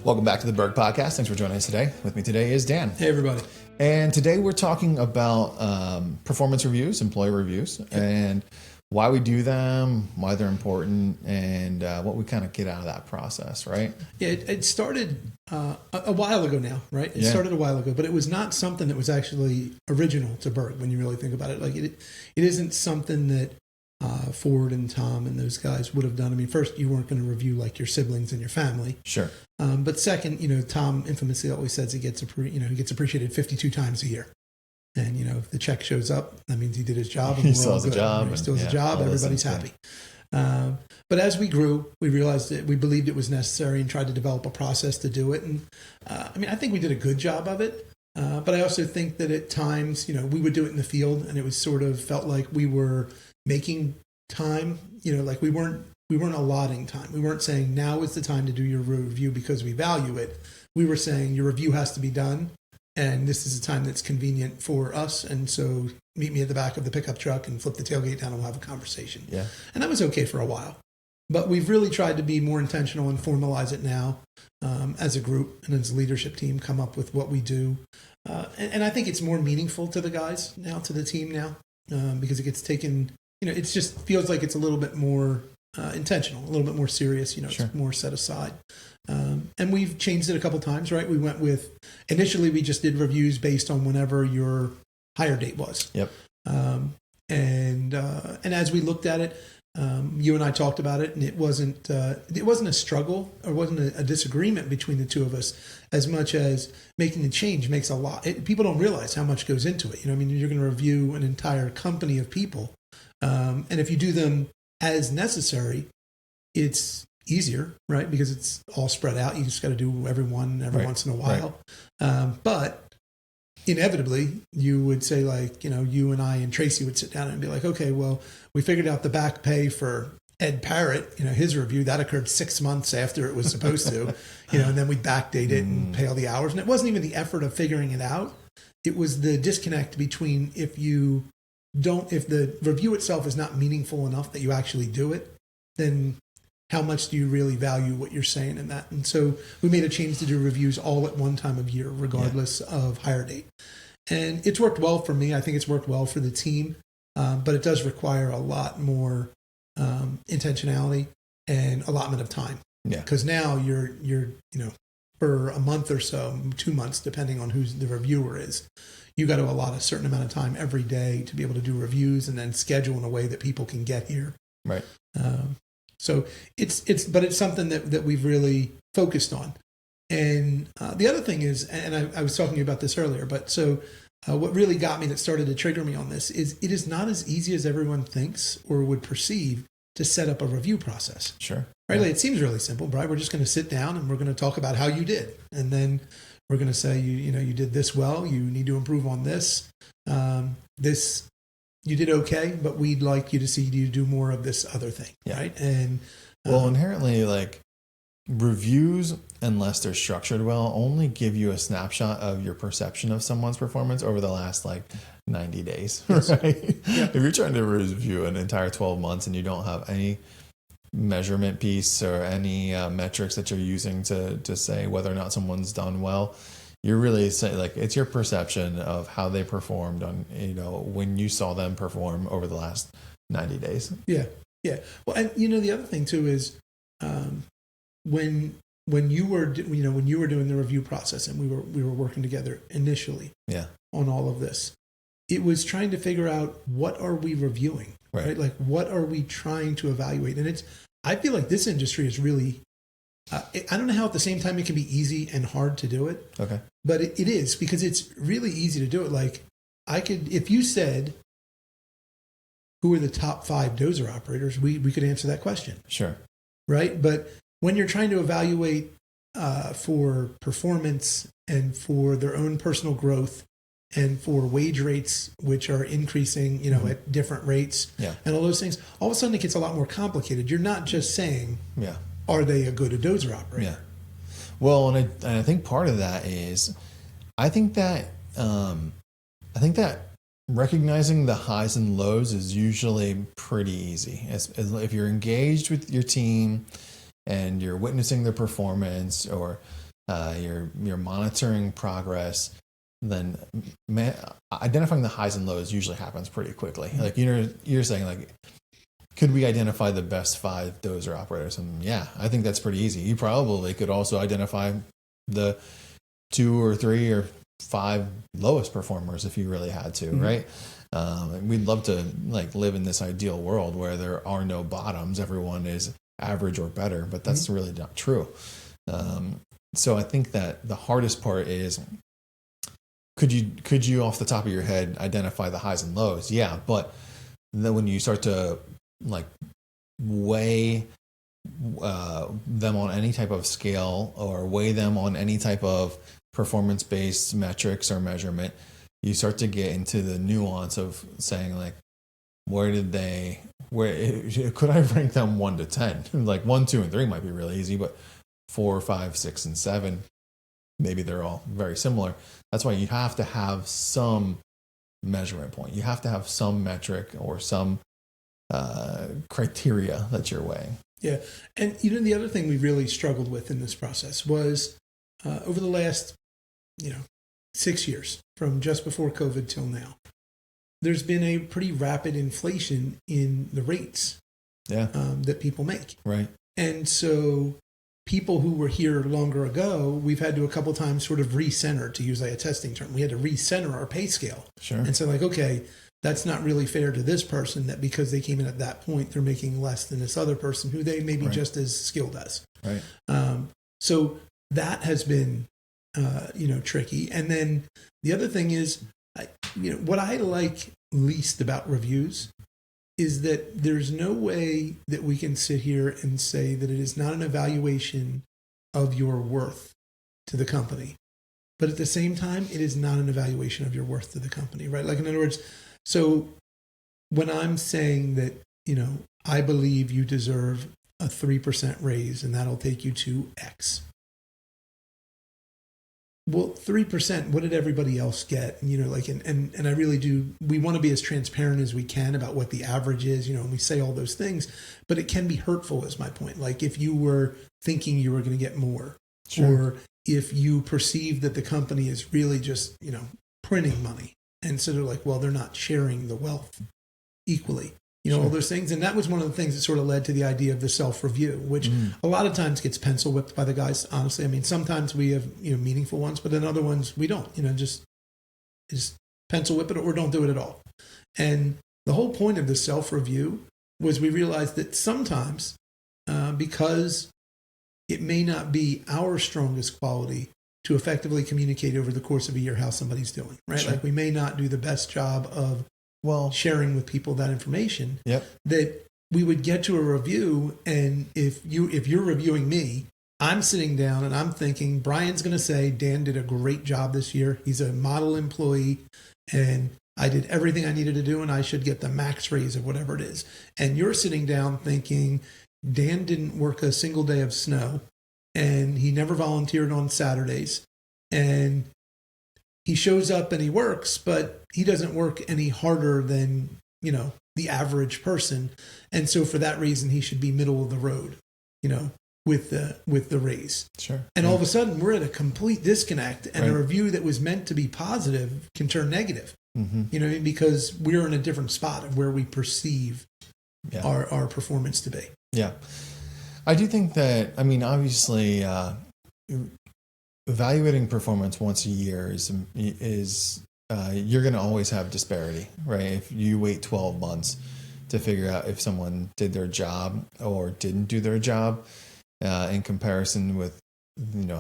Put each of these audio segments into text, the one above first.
Welcome back to the Berg podcast. Thanks for joining us today. With me today is Dan. Hey, everybody. And today we're talking about performance reviews, employee reviews, and why we do them, why they're important, and what we kind of get out of that process, right? Yeah, it started a while ago now, right? It started a while ago, but it was not something that was actually original to Berg when you really think about it. Like it isn't something that Ford and Tom and those guys would have done. I mean, first, you weren't going to review like your siblings and your family. Sure. But second, Tom infamously always says he gets appreciated 52 times a year. And, if the check shows up, that means he did his job. And he still has a job. He still has a job. Everybody's happy. But as we grew, we realized that we believed it was necessary and tried to develop a process to do it. And I think we did a good job of it. But I also think that at times, we would do it in the field and it was sort of felt like we were making time, like we weren't allotting time. We weren't saying now is the time to do your review because we value it. We were saying your review has to be done. And this is a time that's convenient for us. And so meet me at the back of the pickup truck and flip the tailgate down and we'll have a conversation. Yeah. And that was okay for a while. But we've really tried to be more intentional and formalize it now as a group and as a leadership team, come up with what we do. And I think it's more meaningful to the guys now, to the team now, because it gets taken, it just feels like it's a little bit more intentional, a little bit more serious, Sure. It's more set aside. And we've changed it a couple times, right? We went with, initially we just did reviews based on whenever your hire date was. Yep. And as we looked at it, you and I talked about it, and it wasn't a struggle or wasn't a disagreement between the two of us as much as making the change makes a lot. People don't realize how much goes into it. You're going to review an entire company of people. And if you do them as necessary, it's easier, right? Because it's all spread out. You just got to do every once in a while. Right. But inevitably, you would say you and I and Tracy would sit down and be like, okay, well, we figured out the back pay for Ed Parrott, his review, that occurred 6 months after it was supposed to, and then we backdate it and pay all the hours. And it wasn't even the effort of figuring it out. It was the disconnect between if the review itself is not meaningful enough that you actually do it, then how much do you really value what you're saying in that? And so we made a change to do reviews all at one time of year, regardless of hire date. And it's worked well for me. I think it's worked well for the team, but it does require a lot more intentionality and allotment of time. Yeah. Because now you're for a month or so, 2 months, depending on who the reviewer is, you got to allot a certain amount of time every day to be able to do reviews and then schedule in a way that people can get here. Right. So it's something that we've really focused on. And the other thing is, and I was talking to you about this earlier, but so what really got me that started to trigger me on this is it is not as easy as everyone thinks or would perceive to set up a review process. Sure. Right? Like, it seems really simple, right? We're just going to sit down and we're going to talk about how you did. And then we're going to say, you did this well, you need to improve on this. This you did okay, but we'd like you to see you do more of this other thing, right? And inherently, like reviews, unless they're structured well, only give you a snapshot of your perception of someone's performance over the last 90 days, yes. Right? Yeah. If you're trying to review an entire 12 months and you don't have any measurement piece or any metrics that you're using to say whether or not someone's done well, you're really saying it's your perception of how they performed on, when you saw them perform over the last 90 days. Yeah. Yeah. Well, and the other thing too is, when you were doing the review process and we were working together initially on all of this, it was trying to figure out what are we reviewing, right? Like what are we trying to evaluate? And I feel like this industry is really, I don't know how at the same time it can be easy and hard to do it. Okay. But it is, because it's really easy to do it. Like if you said, who are the top 5 dozer operators, we could answer that question. Sure. Right. But when you're trying to evaluate for performance and for their own personal growth and for wage rates, which are increasing, at different rates and all those things, all of a sudden it gets a lot more complicated. You're not just saying, are they a good dozer operator? Yeah. Well, and I think part of that is, I think that recognizing the highs and lows is usually pretty easy. If you're engaged with your team and you're witnessing their performance, or you're monitoring progress, then identifying the highs and lows usually happens pretty quickly. Like you're saying, like, could we identify the best 5 dozer operators? And yeah, I think that's pretty easy. You probably could also identify the 2 or 3 or 5 lowest performers if you really had to, right? We'd love to like live in this ideal world where there are no bottoms. Everyone is average or better, but that's really not true. So I think that the hardest part is, could you off the top of your head identify the highs and lows? Yeah, but then when you start to like weigh them on any type of scale or weigh them on any type of performance-based metrics or measurement, you start to get into the nuance of saying, like, where could I rank them 1 to 10? Like 1, 2, and 3 might be really easy, but 4, 5, 6, and 7, maybe they're all very similar. That's why you have to have some measurement point. You have to have some metric or some criteria that you're weighing. Yeah. And the other thing we really struggled with in this process was over the last 6 years, from just before COVID till now, there's been a pretty rapid inflation in the rates that people make. Right. And so people who were here longer ago, we've had to a couple times sort of recenter, to use like a testing term. We had to recenter our pay scale. Sure. And so like, okay, that's not really fair to this person that because they came in at that point, they're making less than this other person who they may be just as skilled as. Right. So that has been, tricky. And then the other thing is, what I like least about reviews is that there's no way that we can sit here and say that it is not an evaluation of your worth to the company. But at the same time, it is not an evaluation of your worth to the company, right? Like, in other words, so when I'm saying that, I believe you deserve a 3% raise and that'll take you to X. Well, 3%, what did everybody else get? And I really do, we want to be as transparent as we can about what the average is, and we say all those things, but it can be hurtful is my point. Like if you were thinking you were going to get more, or if you perceive that the company is really just, printing money. And so they're like, well, they're not sharing the wealth equally, all those things. And that was one of the things that sort of led to the idea of the self-review, which a lot of times gets pencil whipped by the guys, honestly. I mean, sometimes we have, meaningful ones, but then other ones we don't, just pencil whip it or don't do it at all. And the whole point of the self-review was we realized that sometimes because it may not be our strongest quality to effectively communicate over the course of a year how somebody's doing, right? Sure. Like we may not do the best job of sharing with people that information. That we would get to a review, and if you're reviewing me, I'm sitting down and I'm thinking Brian's going to say Dan did a great job this year. He's a model employee, and I did everything I needed to do, and I should get the max raise of whatever it is. And you're sitting down thinking Dan didn't work a single day of snow, and he never volunteered on Saturdays, and he shows up and he works, but he doesn't work any harder than, the average person. And so for that reason, he should be middle of the road, with the raise. Sure. And all of a sudden we're at a complete disconnect, and a review that was meant to be positive can turn negative, because we're in a different spot of where we perceive our performance to be. Yeah. I do think that, obviously, evaluating performance once a year is you're going to always have disparity, right? If you wait 12 months to figure out if someone did their job or didn't do their job, in comparison with,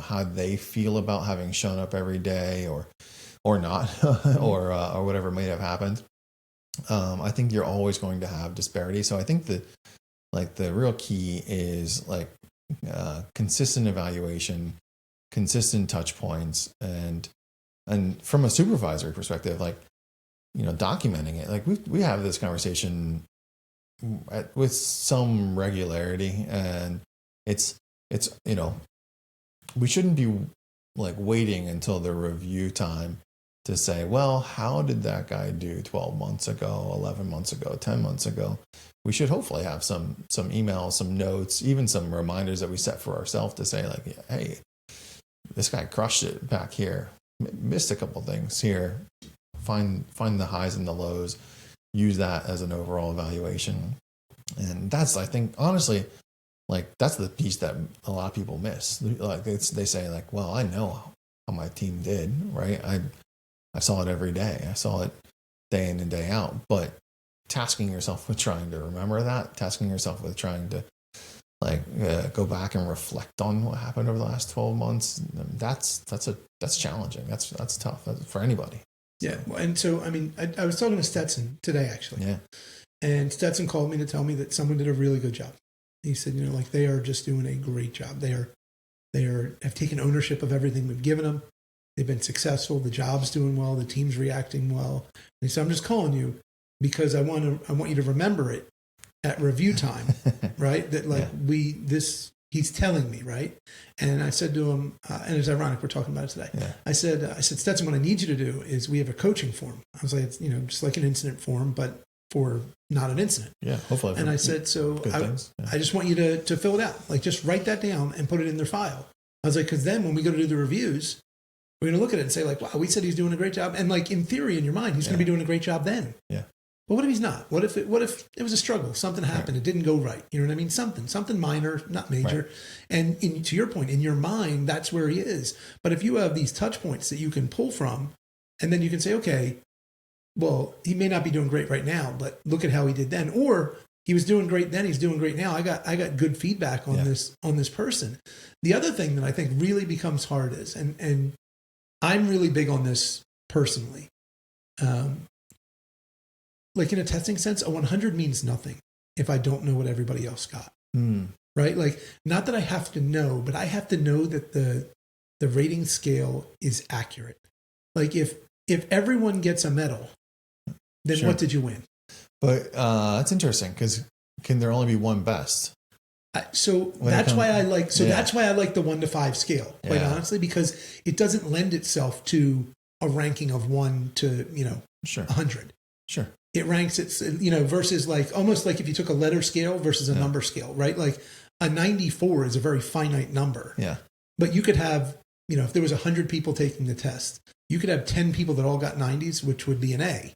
how they feel about having shown up every day or not, or whatever may have happened. I think you're always going to have disparity. So I think that the real key is consistent evaluation, consistent touch points, and from a supervisory perspective, documenting it. Like we have this conversation with some regularity, and it's we shouldn't be waiting until the review time to say, well, how did that guy do 12 months ago, 11 months ago, 10 months ago? We should hopefully have some emails, some notes, even some reminders that we set for ourselves to say hey, this guy crushed it back here, missed a couple things here. Find the highs and the lows, use that as an overall evaluation. And that's, I think, honestly, like that's the piece that a lot of people miss. Like they say like, well, I know how my team did, right? I saw it every day. I saw it day in and day out. But tasking yourself with trying to remember that, tasking yourself with trying to go back and reflect on what happened over the last 12 months. That's challenging. That's tough for anybody. Yeah. And so, I mean, I was talking to Stetson today, actually. Yeah. And Stetson called me to tell me that someone did a really good job. He said, like they are just doing a great job. They have taken ownership of everything we've given them. They've been successful. The job's doing well. The team's reacting well. And he said, I'm just calling you because I want you to remember it at review time, right? That he's telling me, right? And I said to him, and it's ironic we're talking about it today. Yeah. I said, Stetson, what I need you to do is we have a coaching form. I was like, it's, just like an incident form, but for not an incident. Yeah, hopefully. And I said, so I just want you to fill it out. Like, just write that down and put it in their file. I was like, because then when we go to do the reviews, we're going to look at it and say, like, wow, we said he's doing a great job. And, like, in theory, in your mind, he's going to be doing a great job then. Yeah. But what if he's not? What if it was a struggle? Something happened. Right. It didn't go right. You know what I mean? Something minor, not major. Right. And to your point, in your mind, that's where he is. But if you have these touch points that you can pull from, and then you can say, okay, well, he may not be doing great right now, but look at how he did then. Or he was doing great then, he's doing great now. I got good feedback on this person. The other thing that I think really becomes hard is, and I'm really big on this personally. Like in a testing sense, a 100 means nothing if I don't know what everybody else got. Right? Like, not that I have to know, but I have to know that the rating scale is accurate. Like if everyone gets a medal, then what did you win? But that's interesting because can there only be one best? That's why I like the 1 to 5 scale, quite honestly, because it doesn't lend itself to a ranking of 1 to 100. Sure. It ranks it, versus like almost like if you took a letter scale versus a number scale, right? Like a 94 is a very finite number. Yeah. But you could have, if there was 100 people taking the test, you could have 10 people that all got 90s, which would be an A.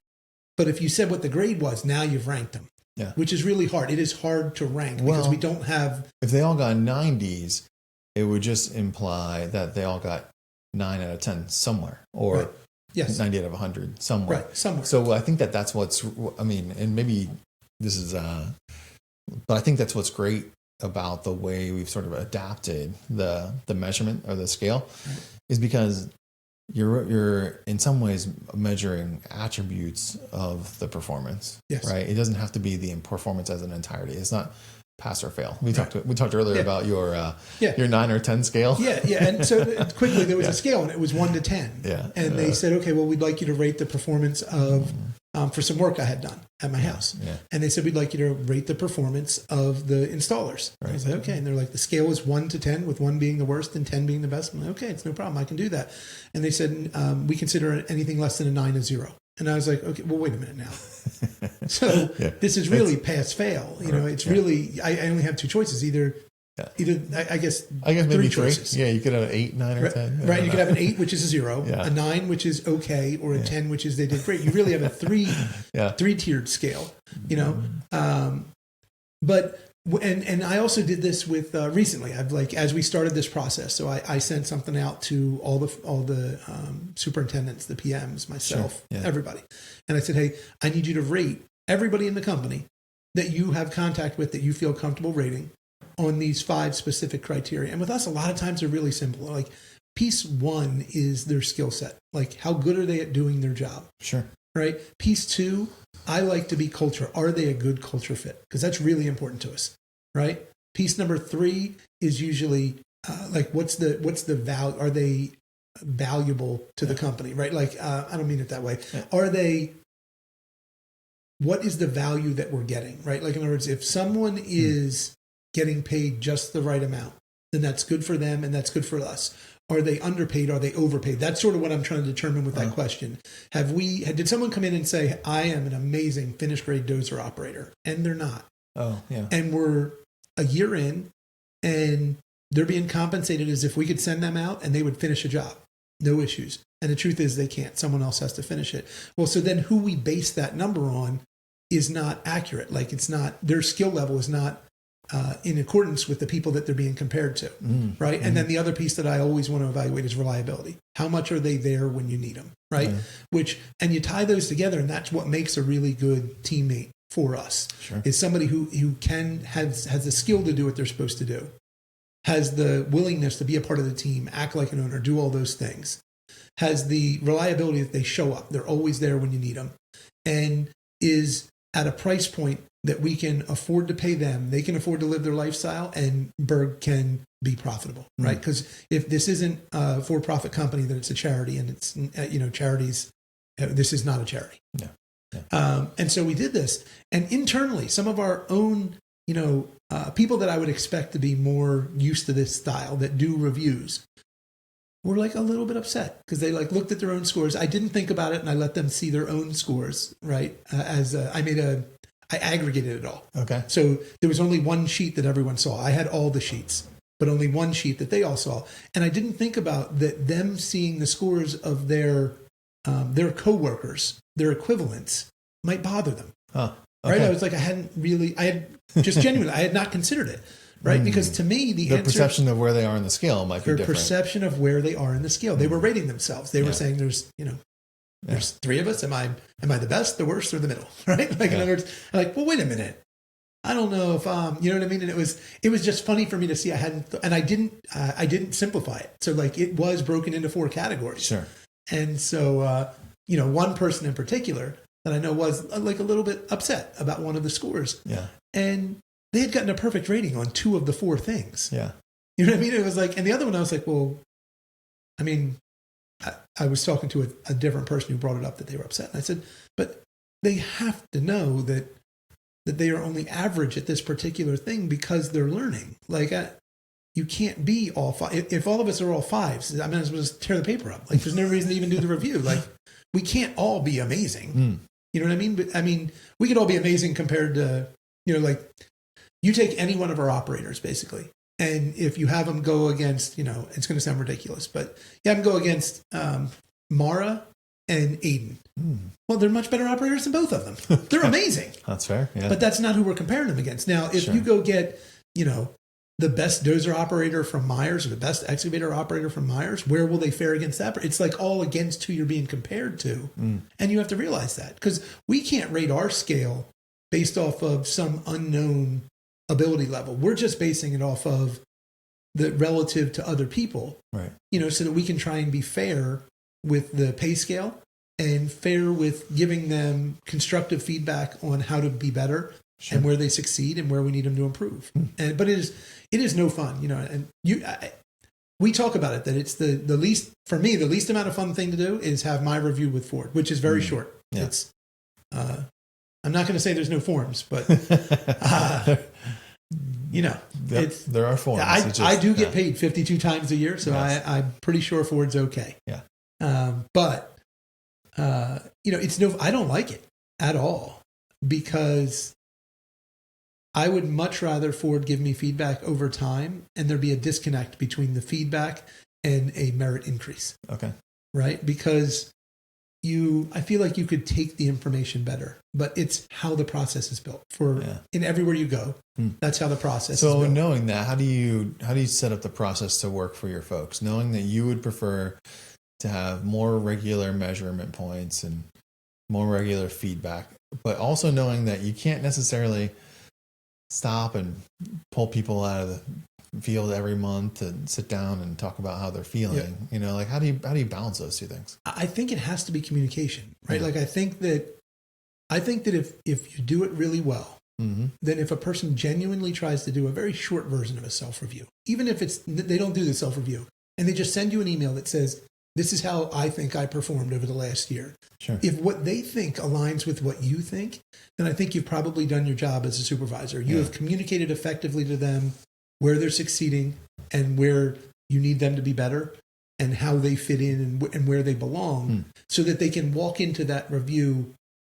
But if you said what the grade was, now you've ranked them. Yeah. Which is really hard. It is hard to rank because we don't have. If they all got 90s, it would just imply that they all got 9 out of 10 somewhere, or right. Yes. 90 out of 100 somewhere. Right, somewhere. So I think that's what's, and maybe this is, but I think that's what's great about the way we've sort of adapted the measurement or the scale is because you're in some ways measuring attributes of the performance, right? It doesn't have to be the performance as an entirety. It's not pass or fail. We talked earlier about your 9 or 10 scale. Yeah. And so quickly there was a scale and it was 1 to 10. Yeah. And they said, okay, well, we'd like you to rate the performance of for some work I had done at my house. Yeah. And they said, we'd like you to rate the performance of the installers. Right. I was like, okay. And they're like, the scale is 1 to 10 with 1 being the worst and 10 being the best. I'm like, okay, it's no problem. I can do that. And they said, we consider anything less than a 9 a 0. And I was like, okay, well, wait a minute now. So this is really pass fail. It's really, I only have 2 choices. Either I guess maybe 3 choices. Yeah, you could have 8, 9, or 10. Right. You could have an 8, which is a 0, a 9, which is okay, or a 10, which is they did great. You really have a 3-tiered scale, but and I also did this with recently. I've as we started this process, so I sent something out to all the superintendents, the PMs, myself, everybody, and I said, hey, I need you to rate everybody in the company that you have contact with that you feel comfortable rating on these 5 specific criteria. And with us, a lot of times they're really simple. Like piece 1 is their skill set. Like how good are they at doing their job? Sure. Right. Piece 2, I like to be culture. Are they a good culture fit? Because that's really important to us. Right. Piece number 3 is usually what's the value? Are they valuable to the company? Right. Like I don't mean it that way. Are they? What is the value that we're getting? Right. Like in other words, if someone is getting paid just the right amount, then that's good for them and that's good for us. Are they underpaid? Are they overpaid? That's sort of what I'm trying to determine with that question. Did someone come in and say, I am an amazing finished grade dozer operator? And they're not. Oh, yeah. And we're a year in and they're being compensated as if we could send them out and they would finish a job. No issues. And the truth is they can't. Someone else has to finish it. Well, so then who we base that number on is not accurate. Like it's not, their skill level is not in accordance with the people that they're being compared to, right? And then the other piece that I always want to evaluate is reliability. How much are they there when you need them, right? And you tie those together, and that's what makes a really good teammate for us. Sure. Is somebody who has the skill to do what they're supposed to do, has the willingness to be a part of the team, act like an owner, do all those things, has the reliability that they show up, they're always there when you need them, and is at a price point that we can afford to pay them, they can afford to live their lifestyle, and Berg can be profitable, right? Because if this isn't a for-profit company, then it's a charity, and it's, charities, this is not a charity. And so we did this, and internally, some of our own, people that I would expect to be more used to this style that do reviews were like a little bit upset because they like looked at their own scores. I didn't think about it, and I let them see their own scores, right? I aggregated it all. Okay. So there was only one sheet that everyone saw. I had all the sheets, but only one sheet that they all saw. And I didn't think about that them seeing the scores of their coworkers, their equivalents, might bother them. Huh. Okay. Right? I was like, I had not considered it. Right? Because to me, the answer, perception of where they are in the scale might be different. Their perception of where they are in the scale. They were rating themselves. They were saying there's three of us. Am I the best, the worst, or the middle? Right? Like in other words, I'm like, well, wait a minute. I don't know if you know what I mean? And it was just funny for me to see I didn't simplify it. So like it was broken into 4 categories. Sure. And so one person in particular that I know was like a little bit upset about one of the scores. Yeah. And they had gotten a perfect rating on 2 of the 4 things. Yeah. You know what I mean? It was like, and the other one I was like, well, I mean, I was talking to a different person who brought it up that they were upset. And I said, but they have to know that they are only average at this particular thing because they're learning. Like, you can't be all 5. If all of us are all 5s, I might as well just tear the paper up. Like, there's no reason to even do the review. Like, we can't all be amazing. You know what I mean? But I mean, we could all be amazing compared to, like, you take any one of our operators, basically. And if you have them go against, it's going to sound ridiculous, but you have them go against Mara and Aiden. Well, they're much better operators than both of them. They're amazing. That's fair. Yeah. But that's not who we're comparing them against. Now, if you go get, the best dozer operator from Myers or the best excavator operator from Myers, where will they fare against that? It's like all against who you're being compared to. And you have to realize that because we can't rate our scale based off of some unknown ability level. We're just basing it off of the relative to other people, right? So that we can try and be fair with the pay scale and fair with giving them constructive feedback on how to be better and where they succeed and where we need them to improve. But it is no fun, and we talk about it that it's the least, for me, the least amount of fun thing to do is have my review with Ford, which is very short. Yeah. It's, I'm not going to say there's no forms, but it's, there are forms. I do get paid 52 times a year, so yes. I'm pretty sure Ford's okay. Yeah. But it's I don't like it at all because I would much rather Ford give me feedback over time and there be a disconnect between the feedback and a merit increase. Okay. Right? Because I feel like you could take the information better, but it's how the process is built in everywhere you go. That's how the process is built. So knowing that, how do you set up the process to work for your folks? Knowing that you would prefer to have more regular measurement points and more regular feedback, but also knowing that you can't necessarily stop and pull people out of the field every month and sit down and talk about how they're feeling. Like how do you balance those 2 things? I think it has to be communication, right? Like I think that if you do it really well, then if a person genuinely tries to do a very short version of a self-review, even if they don't do the self-review and they just send you an email that says, this is how I think I performed over the last year. Sure. If what they think aligns with what you think, then I think you've probably done your job as a supervisor. You have communicated effectively to them where they're succeeding and where you need them to be better and how they fit in and where they belong so that they can walk into that review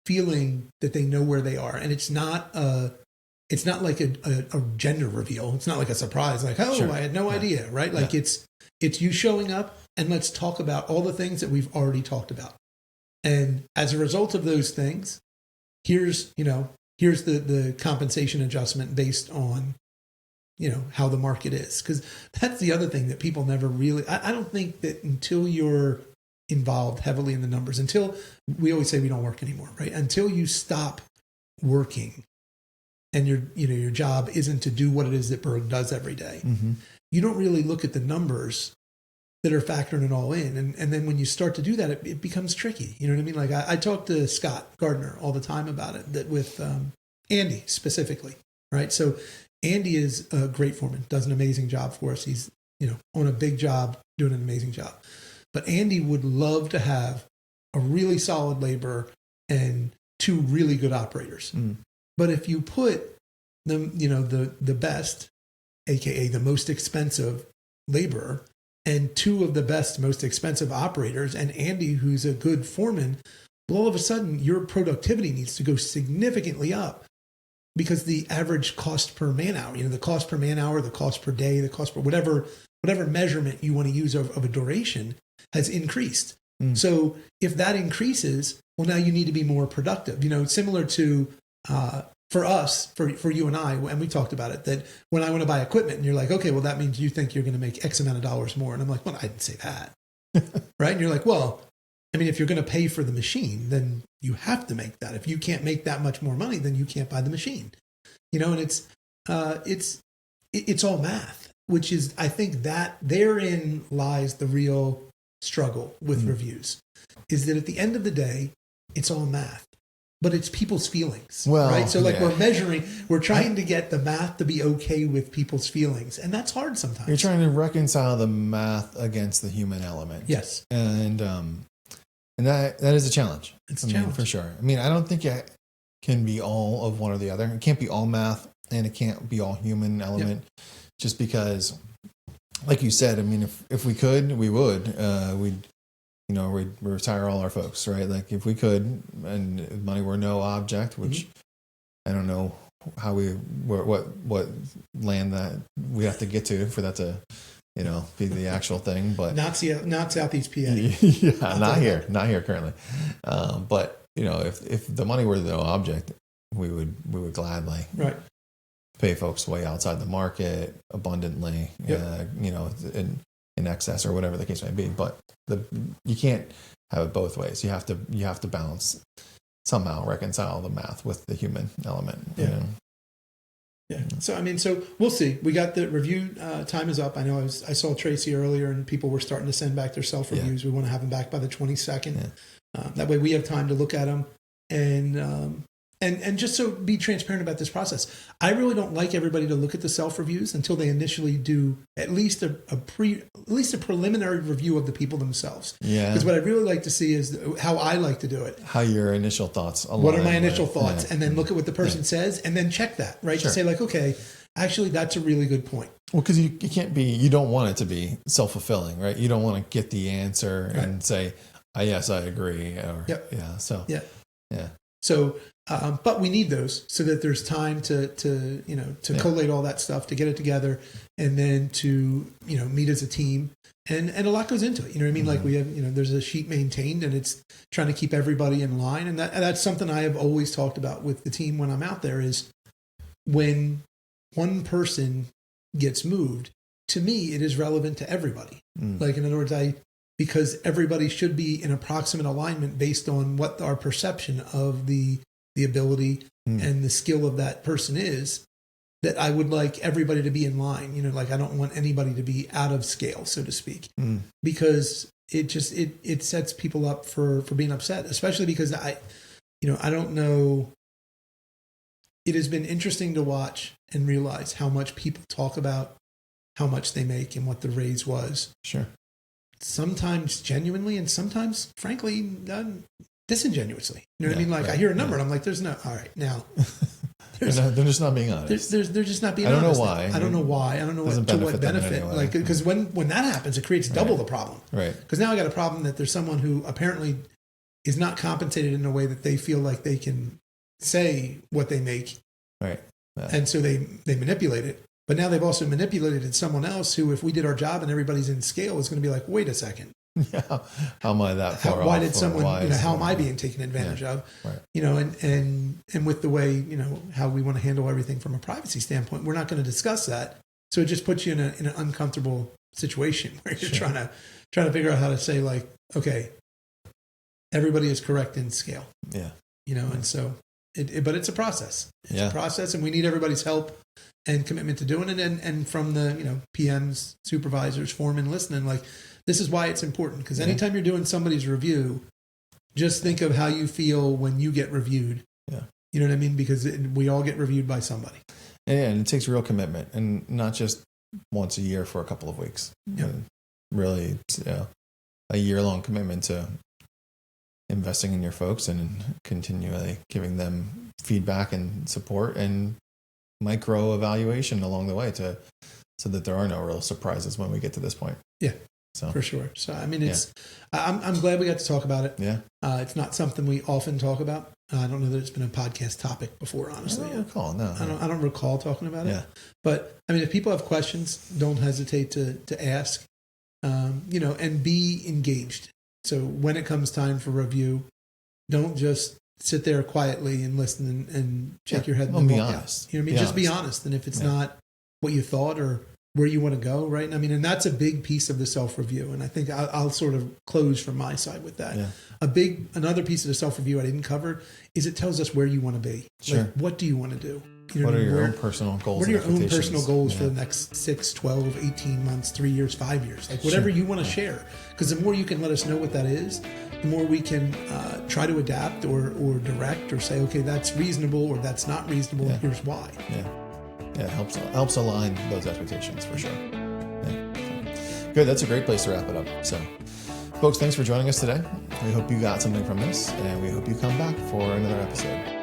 feeling that they know where they are. And it's not it's not like a gender reveal. It's not like a surprise, like, oh, Sure. I had no idea, right? Like it's you showing up and let's talk about all the things that we've already talked about. And as a result of those things, here's the compensation adjustment based on, how the market is. Because that's the other thing that people never really, I don't think that until you're involved heavily in the numbers, until we always say we don't work anymore, right? Until you stop working and your job isn't to do what it is that Berg does every day, you don't really look at the numbers that are factoring it all in. And then when you start to do that, it becomes tricky. You know what I mean? Like I talk to Scott Gardner all the time about it, that with Andy specifically, right? So Andy is a great foreman, does an amazing job for us. He's, on a big job, doing an amazing job. But Andy would love to have a really solid laborer and two really good operators. But if you put them, the best, aka the most expensive laborer, and two of the best, most expensive operators, and Andy, who's a good foreman, well, all of a sudden your productivity needs to go significantly up because the average cost per man hour, the cost per man hour, the cost per day, the cost per whatever measurement you want to use of a duration has increased. So if that increases, well, now you need to be more productive. Similar to for us, for you and I, and we talked about it, that when I want to buy equipment and you're like, okay, well, that means you think you're going to make X amount of dollars more. And I'm like, well, I didn't say that. Right. And you're like, well, I mean, if you're going to pay for the machine, then you have to make that. If you can't make that much more money, then you can't buy the machine. And it's all math, which is, I think that therein lies the real struggle with reviews, is that at the end of the day, it's all math. But it's people's feelings, right? So we're trying to get the math to be okay with people's feelings. And that's hard sometimes. You're trying to reconcile the math against the human element. Yes. And that is a challenge. It's a challenge. For sure. I mean, I don't think it can be all of one or the other. It can't be all math and it can't be all human element, just because, like you said, I mean, if we could, we would. We'd retire all our folks, right? Like if we could, and money were no object, which I don't know how what land that we have to get to for that to, be the actual thing, but not Southeast PA. Yeah, not here currently. But if the money were no object, we would gladly pay folks way outside the market abundantly, in excess or whatever the case may be. But you can't have it both ways. You have to balance, somehow reconcile the math with the human element. Yeah. So we'll see. We got the review time is up. I know I saw Tracy earlier and people were starting to send back their self reviews. We want to have them back by the 22nd. That way we have time to look at them and just so be transparent about this process. I really don't like everybody to look at the self reviews until they initially do at least a preliminary review of the people themselves. Yeah. Because what I really like to see is how I like to do it. How your initial thoughts align. What are my initial thoughts? Yeah. And then look at what the person says and then check that, right? Sure. To say like, okay, actually that's a really good point. Well, because you don't want it to be self-fulfilling, right? You don't want to get the answer and say, yes, I agree. Or, So, but we need those so that there's time to collate all that stuff, to get it together, and then to meet as a team, and a lot goes into it. You know what I mean? Like we have there's a sheet maintained, and it's trying to keep everybody in line, and that's something I have always talked about with the team when I'm out there is when one person gets moved. To me, it is relevant to everybody. Like in other words, because everybody should be in approximate alignment based on what our perception of the ability and the skill of that person is, that I would like everybody to be in line. Like I don't want anybody to be out of scale, so to speak, because it sets people up for being upset, especially because I don't know. It has been interesting to watch and realize how much people talk about how much they make and what the raise was. Sure. Sometimes genuinely and sometimes, frankly, disingenuously. You know what I mean? Like I hear a number and I'm like, there's no, all right, now. They're just not being honest. They're just not being honest. I don't know why. I don't know to what benefit. Anyway. Like, because when that happens, it creates double the problem. Right. Because now I got a problem that there's someone who apparently is not compensated in a way that they feel like they can say what they make. Right. And so they manipulate it. But now they've also manipulated someone else who, if we did our job and everybody's in scale, is going to be like, wait a second. Yeah. How am I that far off? Why did someone, how am I being taken advantage of? Right. And with the way, how we want to handle everything from a privacy standpoint, we're not going to discuss that. So it just puts you in an uncomfortable situation where you're trying to figure out how to say, like, okay, everybody is correct in scale. Yeah. And so but it's a process. It's a process, and we need everybody's help and commitment to doing it. And from the, PMs, supervisors, foremen listening, like, this is why it's important. Because anytime you're doing somebody's review, just think of how you feel when you get reviewed. Yeah. You know what I mean? Because we all get reviewed by somebody. And it takes real commitment, and not just once a year for a couple of weeks. Yeah. Really, a year-long commitment to investing in your folks and continually giving them feedback and support and micro evaluation along the way so that there are no real surprises when we get to this point. Yeah, so for sure. So, I mean, I'm glad we got to talk about it. Yeah. It's not something we often talk about. I don't know that it's been a podcast topic before, honestly. I don't recall, no. I don't recall talking about it. Yeah. But, I mean, if people have questions, don't hesitate to ask, and be engaged. So when it comes time for review, don't just sit there quietly and listen and shake your head and be walk honest. out. You know what I mean? Just be honest. And if it's not what you thought or where you want to go, right? And I mean, and that's a big piece of the self-review. And I think I'll sort of close from my side with that. Yeah. Another piece of the self-review I didn't cover is it tells us where you want to be. Sure. Like, what do you want to do? What are your own personal goals? What are your own personal goals for Yeah. the next 6, 12, 18 months, 3 years, 5 years? Like, whatever you want to share. Because the more you can let us know what that is, the more we can try to adapt or direct or say, okay, that's reasonable or that's not reasonable. Yeah. Here's why. Yeah. Yeah, it helps align those expectations for sure. Yeah. Good. That's a great place to wrap it up. So, folks, thanks for joining us today. We hope you got something from this, and we hope you come back for another episode.